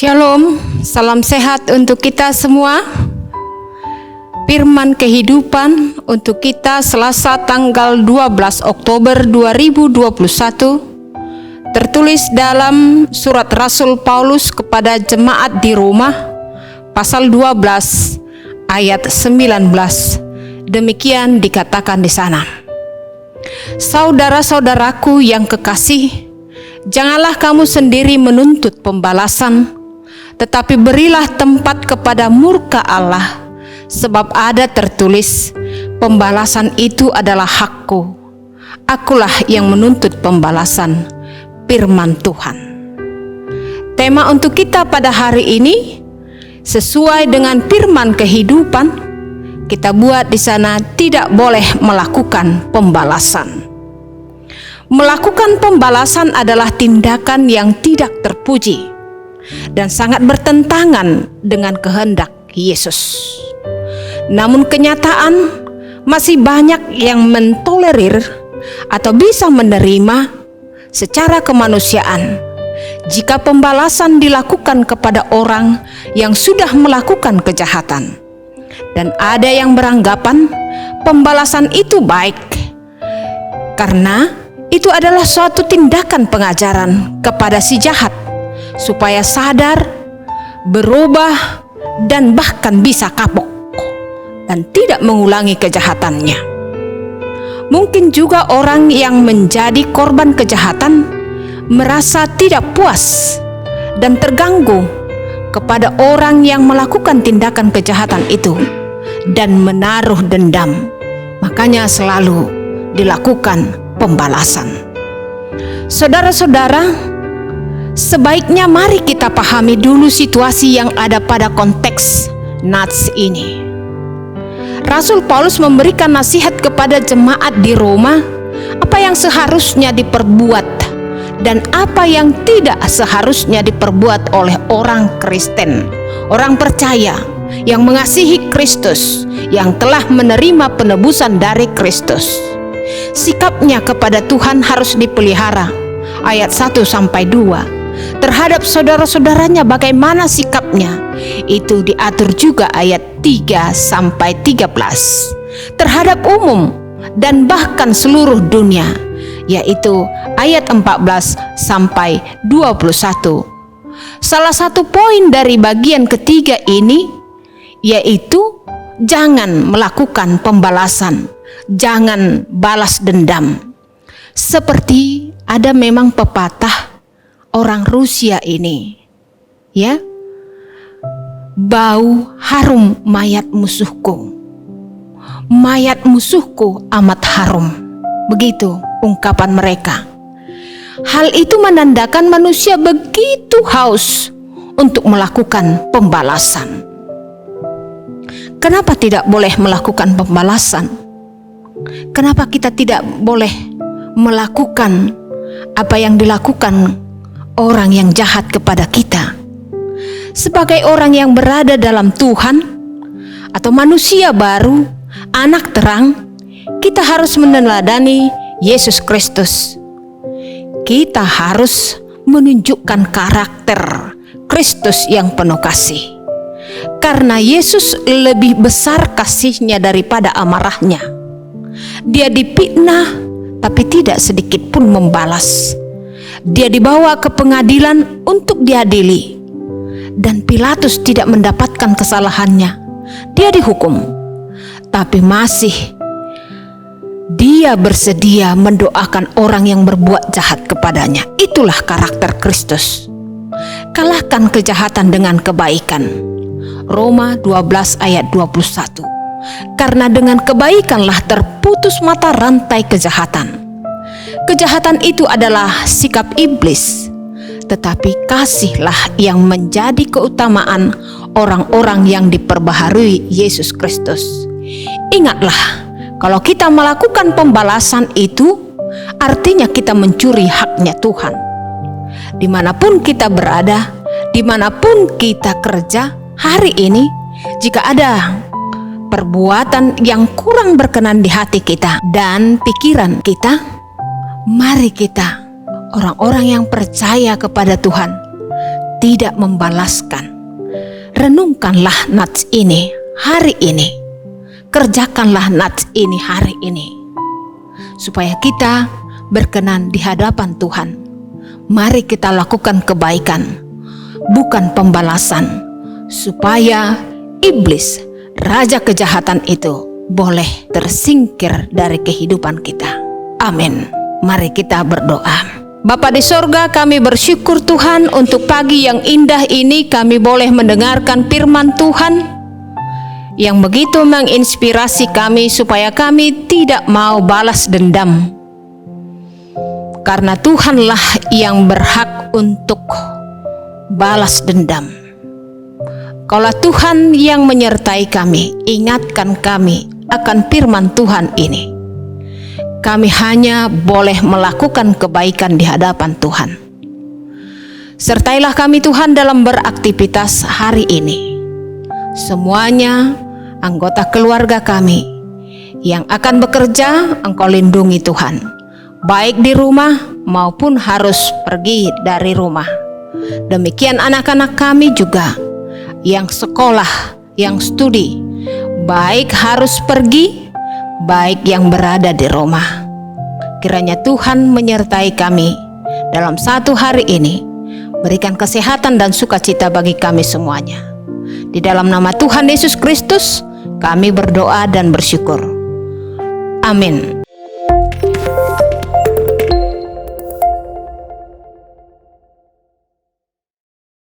Shalom, salam sehat untuk kita semua. Firman kehidupan untuk kita Selasa tanggal 12 Oktober 2021 tertulis dalam surat Rasul Paulus kepada jemaat di Roma pasal 12 ayat 19. Demikian dikatakan di sana. Saudara-saudaraku yang kekasih, janganlah kamu sendiri menuntut pembalasan, tetapi berilah tempat kepada murka Allah, sebab ada tertulis, pembalasan itu adalah hakku, akulah yang menuntut pembalasan, firman Tuhan. Tema untuk kita pada hari ini sesuai dengan firman kehidupan. Kita buat di sana, tidak boleh melakukan pembalasan. Melakukan pembalasan adalah tindakan yang tidak terpuji dan sangat bertentangan dengan kehendak Yesus. Namun kenyataan masih banyak yang mentolerir atau bisa menerima secara kemanusiaan jika pembalasan dilakukan kepada orang yang sudah melakukan kejahatan. Dan ada yang beranggapan pembalasan itu baik karena itu adalah suatu tindakan pengajaran kepada si jahat supaya sadar, berubah, dan bahkan bisa kapok dan tidak mengulangi kejahatannya. Mungkin juga orang yang menjadi korban kejahatan merasa tidak puas dan terganggu kepada orang yang melakukan tindakan kejahatan itu dan menaruh dendam. Makanya selalu dilakukan pembalasan. Saudara-saudara, sebaiknya mari kita pahami dulu situasi yang ada pada konteks nats ini. Rasul Paulus memberikan nasihat kepada jemaat di Roma apa yang seharusnya diperbuat dan apa yang tidak seharusnya diperbuat oleh orang Kristen, orang percaya yang mengasihi Kristus, yang telah menerima penebusan dari Kristus. Sikapnya kepada Tuhan harus dipelihara. Ayat 1-2. Terhadap saudara-saudaranya bagaimana sikapnya, itu diatur juga ayat 3-13. Terhadap umum dan bahkan seluruh dunia, yaitu ayat 14-21. Salah satu poin dari bagian ketiga ini yaitu jangan melakukan pembalasan, jangan balas dendam. Seperti ada memang pepatah orang Rusia ini, ya, bau harum mayat musuhku, mayat musuhku amat harum. Begitu ungkapan mereka. Hal itu menandakan manusia begitu haus untuk melakukan pembalasan. Kenapa tidak boleh melakukan pembalasan? Kenapa kita tidak boleh melakukan apa yang dilakukan orang yang jahat kepada kita? Sebagai orang yang berada dalam Tuhan atau manusia baru, anak terang, kita harus meneladani Yesus Kristus. Kita harus menunjukkan karakter Kristus yang penuh kasih. Karena Yesus lebih besar kasihnya daripada amarahnya. Dia difitnah tapi tidak sedikit pun membalas. Dia dibawa ke pengadilan untuk diadili, dan Pilatus tidak mendapatkan kesalahannya. Dia dihukum, tapi masih dia bersedia mendoakan orang yang berbuat jahat kepadanya. Itulah karakter Kristus. Kalahkan kejahatan dengan kebaikan. Roma 12 ayat 21. Karena dengan kebaikanlah terputus mata rantai kejahatan. Kejahatan itu adalah sikap iblis, tetapi kasihlah yang menjadi keutamaan orang-orang yang diperbaharui Yesus Kristus. Ingatlah, kalau kita melakukan pembalasan itu, artinya kita mencuri haknya Tuhan. Dimanapun kita berada, dimanapun kita kerja, hari ini, jika ada perbuatan yang kurang berkenan di hati kita dan pikiran kita, mari kita, orang-orang yang percaya kepada Tuhan, tidak membalaskan. Renungkanlah nats ini hari ini. Kerjakanlah nats ini hari ini. Supaya kita berkenan di hadapan Tuhan. Mari kita lakukan kebaikan, bukan pembalasan. Supaya iblis, raja kejahatan itu, boleh tersingkir dari kehidupan kita. Amin. Mari kita berdoa. Bapa di sorga, kami bersyukur Tuhan untuk pagi yang indah ini kami boleh mendengarkan firman Tuhan yang begitu menginspirasi kami supaya kami tidak mau balas dendam. Karena Tuhanlah yang berhak untuk balas dendam. Kalau Tuhan yang menyertai kami, ingatkan kami akan firman Tuhan ini. Kami hanya boleh melakukan kebaikan di hadapan Tuhan. Sertailah kami Tuhan dalam beraktivitas hari ini. Semuanya anggota keluarga kami yang akan bekerja, Engkau lindungi Tuhan. Baik di rumah maupun harus pergi dari rumah. Demikian anak-anak kami juga yang sekolah, yang studi, baik harus pergi, baik yang berada di rumah. Kiranya Tuhan menyertai kami dalam satu hari ini. Berikan kesehatan dan sukacita bagi kami semuanya. Di dalam nama Tuhan Yesus Kristus, kami berdoa dan bersyukur. Amin.